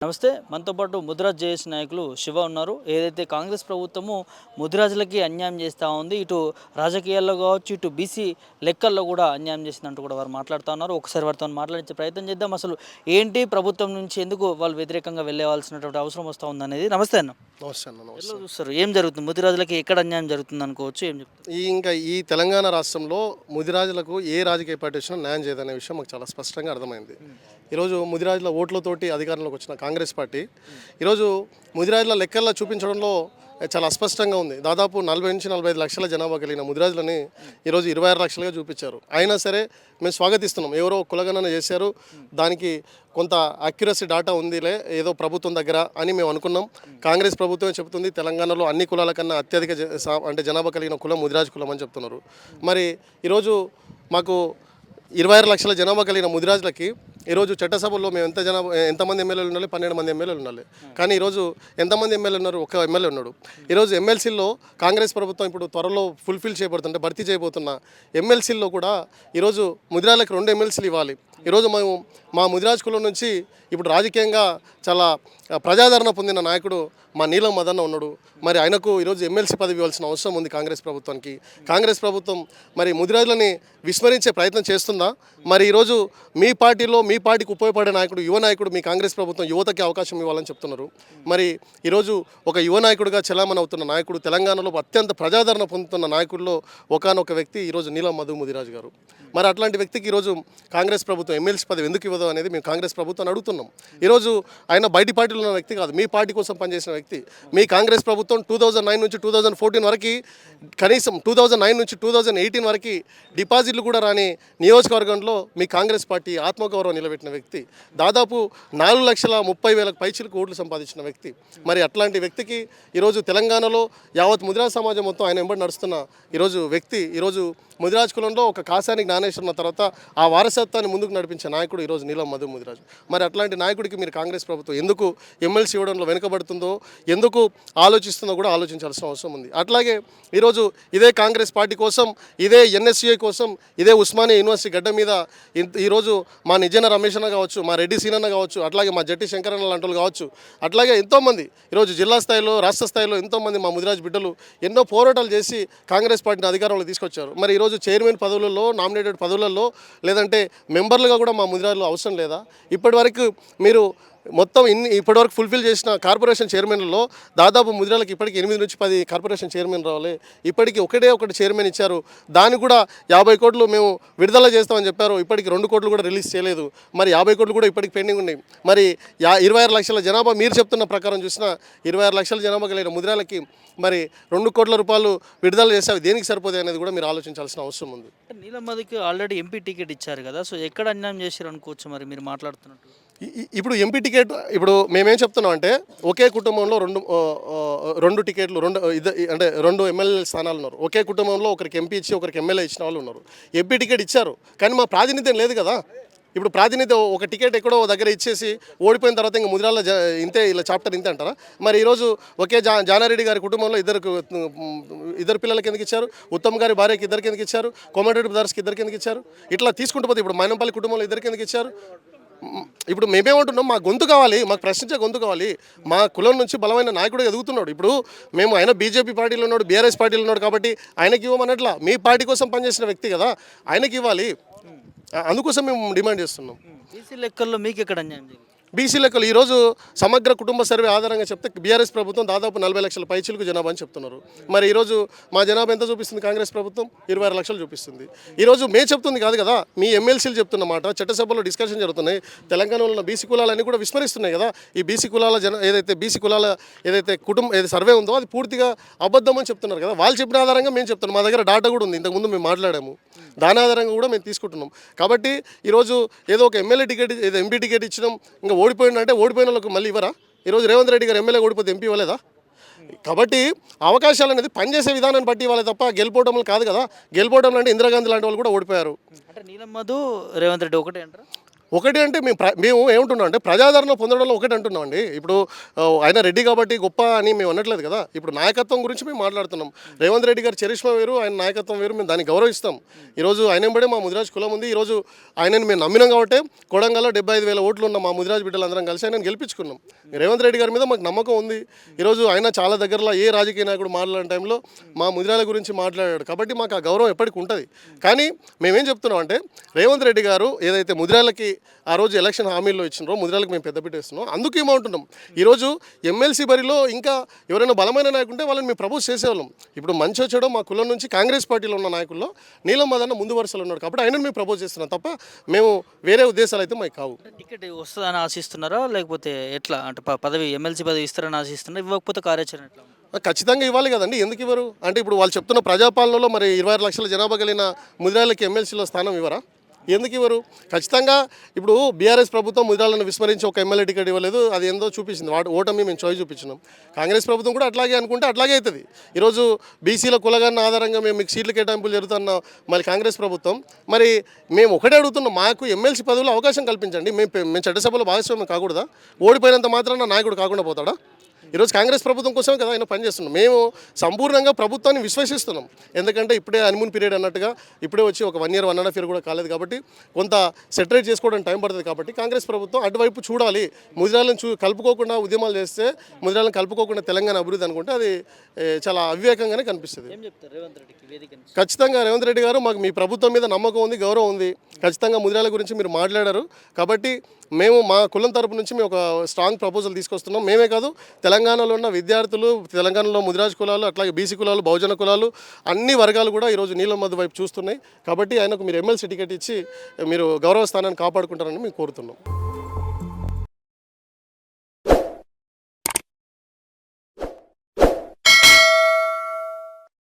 నమస్తే. మనతో పాటు ముదిరాజ్ జేఏసీ నాయకులు శివ ఉన్నారు. ఏదైతే కాంగ్రెస్ ప్రభుత్వము ముదిరాజులకి అన్యాయం చేస్తూ ఉంది, ఇటు రాజకీయాల్లో కావచ్చు, ఇటు బీసీ లెక్కల్లో కూడా అన్యాయం చేసిందంటూ కూడా వారు మాట్లాడుతూ ఉన్నారు. ఒకసారి వారితో మాట్లాడించే ప్రయత్నం చేద్దాం. అసలు ఏంటి ప్రభుత్వం నుంచి ఎందుకు వాళ్ళు వ్యతిరేకంగా వెళ్ళవలసినటువంటి అవసరం వస్తూ ఉందనేది. నమస్తే అన్న. నమస్తే అన్న. నమస్తే. ఎట్లా చూస్తారు, ఏం జరుగుతుంది, ముదిరాజులకి ఎక్కడ అన్యాయం జరుగుతుంది అనుకోవచ్చు, ఏం చెప్తారు? ఈ తెలంగాణ రాష్ట్రంలో ముదిరాజులకు ఏ రాజకీయ పార్టీ వచ్చినా న్యాయం చేయదనే విషయం మాకు చాలా స్పష్టంగా అర్థమైంది. ఈరోజు ముదిరాజుల ఓట్లతోటి అధికారంలోకి వచ్చిన కాంగ్రెస్ పార్టీ ఈరోజు ముదిరాజుల లెక్కల్లో చూపించడంలో చాలా అస్పష్టంగా ఉంది. దాదాపు 40 నుంచి 45 లక్షల జనాభా కలిగిన ముదిరాజులని ఈరోజు 26 లక్షలుగా చూపించారు. అయినా సరే మేము స్వాగతిస్తున్నాం. ఎవరో కులగణన చేశారు, దానికి కొంత అక్యురసీ డాటా ఉందిలే ఏదో ప్రభుత్వం దగ్గర అని మేము అనుకున్నాం. కాంగ్రెస్ ప్రభుత్వం చెబుతుంది తెలంగాణలో అన్ని కులాల కన్నా అత్యధిక జనాభా కలిగిన కులం ముదిరాజు కులం అని చెప్తున్నారు. మరి ఈరోజు మాకు 26 లక్షల జనాభా కలిగిన ముదిరాజులకి ఈరోజు చట్టసభల్లో మేము ఎంతమంది ఎమ్మెల్యేలు ఉండాలి? 12 మంది ఎమ్మెల్యేలు ఉండాలి. కానీ ఈరోజు ఎంతమంది ఎమ్మెల్యేలు ఉన్నారు? ఒక్క ఎమ్మెల్యే ఉన్నాడు. ఈరోజు ఎమ్మెల్సీల్లో కాంగ్రెస్ ప్రభుత్వం ఇప్పుడు త్వరలో ఫుల్ఫిల్ చేయబడుతుంటే భర్తీ చేయబోతున్న ఎమ్మెల్సీల్లో కూడా ఈరోజు ముదిరాజులకు 2 ఎమ్మెల్సీలు ఇవ్వాలి. ఈరోజు మేము మా ముదిరాజ్ కులం నుంచి ఇప్పుడు రాజకీయంగా చాలా ప్రజాదరణ పొందిన నాయకుడు మా నీలం మదన్న ఉన్నాడు. మరి ఆయనకు ఈరోజు ఎమ్మెల్సీ పదవి ఇవ్వాల్సిన అవసరం ఉంది కాంగ్రెస్ ప్రభుత్వానికి. కాంగ్రెస్ ప్రభుత్వం మరి ముదిరాజులని విస్మరించే ప్రయత్నం చేస్తుందా? మరి ఈరోజు మీ పార్టీకి ఉపయోగపడే నాయకుడు, యువ నాయకుడు మీ కాంగ్రెస్ ప్రభుత్వం యువతకి అవకాశం ఇవ్వాలని చెప్తున్నారు. మరి ఈరోజు ఒక యువ నాయకుడిగా చలామణి అవుతున్న నాయకుడు, తెలంగాణలో అత్యంత ప్రజాదరణ పొందుతున్న నాయకుల్లో ఒకానొక వ్యక్తి ఈరోజు నీలం మధు ముదిరాజు గారు. మరి అట్లాంటి వ్యక్తికి ఈరోజు కాంగ్రెస్ ప్రభుత్వం ఎమ్మెల్సీ పదవి ఎందుకు ఇవ్వదు అనేది మేము కాంగ్రెస్ ప్రభుత్వాన్ని అడుగుతున్నాం. ఈరోజు ఆయన బయటి పార్టీలో ఉన్న వ్యక్తి కాదు, మీ పార్టీ కోసం పనిచేసిన వ్యక్తి. మీ కాంగ్రెస్ ప్రభుత్వం 2009 నుంచి 2014 వరకు, కనీసం 2009 నుంచి 2018 వరకు డిపాజిట్లు కూడా రాని నియోజకవర్గంలో మీ కాంగ్రెస్ పార్టీ ఆత్మగౌరవం నిలబెట్టిన వ్యక్తి. దాదాపు 4,30,000 పైచిలకు ఓట్లు సంపాదించిన వ్యక్తి. మరి అట్లాంటి వ్యక్తికి ఈరోజు తెలంగాణలో యావత్ ముదిరాజ్ సమాజం మొత్తం ఆయన వెంబడి నడుస్తున్న ఈరోజు వ్యక్తి ఈరోజు ముదిరాజ్ కులంలో ఒక కాసాని జ్ఞానేశ్వరం ఉన్న తర్వాత ఆ వారసత్వాన్ని ముందుకు నడిపించే నాయకుడు ఈరోజు నీలం మధు ముదిరాజు. మరి అట్లాంటి నాయకుడికి మీరు కాంగ్రెస్ ప్రభుత్వం ఎందుకు ఎమ్మెల్సీ ఇవ్వడంలో వెనుకబడుతుందో, ఎందుకు ఆలోచిస్తుందో కూడా ఆలోచించాల్సిన అవసరం ఉంది. అట్లాగే ఈరోజు ఇదే కాంగ్రెస్ పార్టీ కోసం, ఇదే ఎన్ఎస్యుఐ కోసం, ఇదే ఉస్మానియా యూనివర్సిటీ గడ్డ మీద ఈరోజు మా నిజన రమేష్ అన్న కావచ్చు, మా రెడ్డి సీనన్న కావచ్చు, అట్లాగే మా జట్టి శంకరన్న లాంటి వాళ్ళు కావచ్చు, అట్లాగే ఎంతోమంది ఈరోజు జిల్లా స్థాయిలో, రాష్ట్ర స్థాయిలో ఎంతోమంది మా ముదిరాజ్ బిడ్డలు ఎన్నో పోరాటాలు చేసి కాంగ్రెస్ పార్టీని అధికారంలో తీసుకొచ్చారు. మరి ఈరోజు చైర్మన్ పదవులలో, నామినేటెడ్ పదవులలో, లేదంటే మెంబర్లుగా కూడా మా ముదిరాజులు అవసరం లేదా? ఇప్పటివరకు మీరు మొత్తం ఇప్పటివరకు ఫుల్ఫిల్ చేసిన కార్పొరేషన్ చైర్మన్లలో దాదాపు ముదిరాలకు ఇప్పటికి 8 నుంచి 10 కార్పొరేషన్ చైర్మన్ రావాలి. ఇప్పటికి ఒకటి చైర్మన్ ఇచ్చారు. దాన్ని కూడా 50 కోట్లు మేము విడుదల చేస్తామని చెప్పారు. ఇప్పటికి 2 కోట్లు కూడా రిలీజ్ చేయలేదు. మరి 50 కోట్లు కూడా ఇప్పటికి పెండింగ్ ఉన్నాయి. మరి 26 లక్షల జనాభా మీరు చెప్తున్న ప్రకారం చూసినా 26 లక్షల జనాభా కలిగిన ముదిరాలకి మరి 2 కోట్ల రూపాయలు విడుదల చేస్తే అవి దేనికి సరిపోతాయి అనేది కూడా మీరు ఆలోచించాల్సిన అవసరం ఉంది. నీలం మధుకి ఆల్రెడీ ఎంపీ టికెట్ ఇచ్చారు కదా, సో ఎక్కడ అన్యాయం చేశారు అనుకోవచ్చు మరి మీరు మాట్లాడుతున్నట్టు? ఇప్పుడు ఎంపీ టికెట్, ఇప్పుడు మేమేం చెప్తున్నాం అంటే ఒకే కుటుంబంలో రెండు టికెట్లు, అంటే 2 ఎమ్మెల్యే స్థానాలు ఉన్నారు. ఒకే కుటుంబంలో ఒకరికి ఎంపీ ఇచ్చి ఒకరికి ఎమ్మెల్యే ఇచ్చిన వాళ్ళు ఉన్నారు. ఎంపీ టికెట్ ఇచ్చారు, కానీ మా ప్రాతినిధ్యం లేదు కదా. ఇప్పుడు ప్రాతినిధ్యం ఒక టికెట్ ఎక్కడో దగ్గర ఇచ్చేసి ఓడిపోయిన తర్వాత ఇంకా ముదిరాల ఇంతే, ఇలా చాప్టర్ ఇంతే అంటారా? మరి ఈరోజు ఒకే జానారెడ్డి గారి కుటుంబంలో ఇద్దరు పిల్లలకి ఎందుకు ఇచ్చారు? ఉత్తమ్ గారి భార్యకి ఇద్దరికి ఎందుకు ఇచ్చారు? కోమటిరెడ్డి బ్రదర్స్కి ఇద్దరికి ఎందుకు ఇచ్చారు? ఇట్లా తీసుకుంటూ పోతే ఇప్పుడు మైనంపల్లి కుటుంబంలో ఇద్దరికి ఎందుకు ఇచ్చారు? ఇప్పుడు మేమేమంటున్నాం, మా గొంతు కావాలి, మాకు ప్రశ్నించే గొంతు కావాలి. మా కులం నుంచి బలమైన నాయకుడు ఎదుగుతున్నాడు. ఇప్పుడు మేము ఆయన బీజేపీ పార్టీలో ఉన్నాడు, బీఆర్ఎస్ పార్టీలో ఉన్నాడు కాబట్టి ఆయనకి ఇవ్వమన్నట్లా. మీ పార్టీ కోసం పనిచేసిన వ్యక్తి కదా, ఆయనకి ఇవ్వాలి. అందుకోసం మేము డిమాండ్ చేస్తున్నాం. బీసీ లెక్కల్లో మీకు ఎక్కడ అన్యాయం జరిగింది? బీసీ లెక్కలు ఈరోజు సమగ్ర కుటుంబ సర్వే ఆధారంగా చెప్తే బీఆర్ఎస్ ప్రభుత్వం దాదాపు 40 లక్షల పైచిలకు జనాభా అని చెప్తున్నారు. మరి ఈరోజు మా జనాభా ఎంత చూపిస్తుంది కాంగ్రెస్ ప్రభుత్వం? 26 లక్షలు చూపిస్తుంది. ఈరోజు మేము చెప్తుంది కాదు కదా, మీ ఎమ్మెల్సీలు చెప్తున్నమాట. చట్టసభలో డిస్కషన్ జరుగుతున్నాయి. తెలంగాణలో ఉన్న బీసీ కులాలన్నీ కూడా విస్మరిస్తున్నాయి కదా. ఈ బీసీ కులాల ఏదైతే సర్వే ఉందో అది పూర్తిగా అబద్ధం అని చెప్తున్నారు కదా. వాళ్ళు చెప్పిన ఆధారంగా మేము చెప్తున్నాం. మా దగ్గర డాటా కూడా ఉంది, ఇంతకుముందు మేము మాట్లాడాము. దాని ఆధారంగా కూడా మేము తీసుకుంటున్నాం. కాబట్టి ఈరోజు ఏదో ఒక ఎమ్మెల్యే టికెట్, ఏదో ఎంపీ టికెట్ ఇచ్చినాం, ఇంకా ఓడిపోయిందంటే ఓడిపోయిన వాళ్ళకి మళ్ళీ ఇవ్వరా? ఈరోజు రేవంత్ రెడ్డి గారు ఎమ్మెల్యే ఓడిపోతే ఎంపీ ఇవ్వలేదా? కాబట్టి అవకాశాలు అనేది పనిచేసే విధానాన్ని బట్టి ఇవ్వాలి తప్ప గెలిపోవడంలో కాదు కదా. గెలిపోవడం అంటే ఇందిరాగాంధీ లాంటి వాళ్ళు కూడా ఓడిపోయారు. అంటే నీలం మధు, రేవంత్ రెడ్డి ఒకటే అంటారా? ఒకటి అంటే మేము ఏమంటున్నాం అంటే ప్రజాదరణ పొందడంలో ఒకటి అంటున్నాం అండి. ఇప్పుడు ఆయన రెడ్డి కాబట్టి గొప్ప అని మేము అనట్లేదు కదా. ఇప్పుడు నాయకత్వం గురించి మేము మాట్లాడుతున్నాం. రేవంత్ రెడ్డి గారి చరిష్మా వేరు, ఆయన నాయకత్వం వేరు, మేము దాన్ని గౌరవిస్తాం. ఈరోజు ఆయన వెంబడే మా ముదిరాజ్ కులం ఉంది. ఈరోజు ఆయనని మేము నమ్మినాం కాబట్టి కొడంగల్లో 75,000 ఓట్లు ఉన్న మా ముదిరాజ్ బిడ్డలందరం కలిసి ఆయన గెలిపించుకున్నాం. రేవంత్ రెడ్డి గారి మీద మాకు నమ్మకం ఉంది. ఈరోజు ఆయన చాలా దగ్గరలో ఏ రాజకీయ నాయకుడు మాట్లాడిన టైంలో మా ముదిరాల గురించి మాట్లాడాడు కాబట్టి మాకు ఆ గౌరవం ఎప్పటికీ ఉంటుంది. కానీ మేమేం చెప్తున్నాం అంటే రేవంత్ రెడ్డి గారు ఏదైతే ముదిరాలకి ఆ రోజు ఎలక్షన్ హామీల్లో ఇచ్చినారో ముదిరాలకు మేము పెద్దపీట ఇస్తున్నాం. అందుకు ఏమంటున్నాం, ఈరోజు ఎమ్మెల్సీ బరిలో ఇంకా ఎవరైనా బలమైన నాయకులు ఉంటే వాళ్ళని మేము ప్రపోజ్ చేసేవాళ్ళం. ఇప్పుడు మంచి వచ్చాడో మా కులం నుంచి కాంగ్రెస్ పార్టీలో ఉన్న నాయకుల్లో నీలం మదన్న ముందు వరుసలో ఉన్నాడు కాబట్టి ఆయనను మేము ప్రపోజ్ చేస్తున్నాం తప్ప మేము వేరే ఉద్దేశాలు అయితే మాకు కావు. టికెట్ వస్తుందని ఆశిస్తున్నారా లేకపోతే ఎట్లా అంటే పదవి ఎమ్మెల్సీ పదవి ఇస్తారని ఆశిస్తున్నారా? ఇవ్వకపోతే కార్యాచరణ ఎట్లా? ఖచ్చితంగా ఇవ్వాలి కదండి. ఎందుకు ఇవ్వరు అంటే ఇప్పుడు వాళ్ళు చెప్తున్న ప్రజాపాలనలో మరి 26 లక్షల జనాభా కలిగిన ముదిరాలకి ఎమ్మెల్సీలో స్థానం ఇవ్వరా? ఎందుకు ఇవ్వరు? ఖచ్చితంగా ఇప్పుడు బీఆర్ఎస్ ప్రభుత్వం ముదిరాలను విస్మరించి ఒక ఎమ్మెల్యే టికెట్ ఇవ్వలేదు, అది ఏందో చూపించింది. ఓటమి మేము చోయి చూపించినాం. కాంగ్రెస్ ప్రభుత్వం కూడా అట్లాగే అనుకుంటే అట్లాగే అవుతుంది. ఈరోజు బీసీల కులగన్న ఆధారంగా మేము మీకు సీట్ల కేటాయింపులు జరుగుతున్న మళ్ళీ కాంగ్రెస్ ప్రభుత్వం మరి మేము ఒకటే అడుగుతున్నాం, మాకు ఎమ్మెల్సీ పదవిలో అవకాశం కల్పించండి. మేము చట్టసభలో భాగస్వామ్యం కాకూడదా? ఓడిపోయినంత మాత్రాన నాయకుడు కాకుండా పోతాడా? ఈరోజు కాంగ్రెస్ ప్రభుత్వం కోసమే కదా ఆయన పనిచేస్తున్నాం. మేము సంపూర్ణంగా ప్రభుత్వాన్ని విశ్వసిస్తున్నాం. ఎందుకంటే ఇప్పుడే హనీమూన్ పీరియడ్ అన్నట్టుగా ఇప్పుడే వచ్చి ఒక 1 year 1.5 year కూడా కాలేదు కాబట్టి కొంత సెటరేట్ చేసుకోవడానికి టైం పడుతుంది. కాబట్టి కాంగ్రెస్ ప్రభుత్వం అటువైపు చూడాలి. ముదిరాలను కలుపుకోకుండా ఉద్యమాలు చేస్తే, ముదిరాలను కలుపుకోకుండా తెలంగాణ అభివృద్ధి అనుకుంటే అది చాలా అవివేకంగానే కనిపిస్తుంది. ఖచ్చితంగా రేవంత్ రెడ్డి గారు మాకు మీ ప్రభుత్వం మీద నమ్మకం ఉంది, గౌరవం ఉంది. ఖచ్చితంగా ముదిరాల గురించి మీరు మాట్లాడారు కాబట్టి మేము మా కులం తరపు నుంచి మేము ఒక స్ట్రాంగ్ ప్రపోజల్ తీసుకొస్తున్నాం. మేమే కాదు, తెలంగాణలో ఉన్న విద్యార్థులు, తెలంగాణలో ముదిరాజ్ కులాలు, అట్లాగే బీసీ కులాలు, బహుజన కులాలు అన్ని వర్గాలు కూడా ఈరోజు నీలం మధు వైపు చూస్తున్నాయి. కాబట్టి ఆయనకు మీరు ఎమ్మెల్సీ టికెట్ ఇచ్చి మీరు గౌరవ స్థానాన్ని కాపాడుకుంటారని మేము కోరుతున్నాం.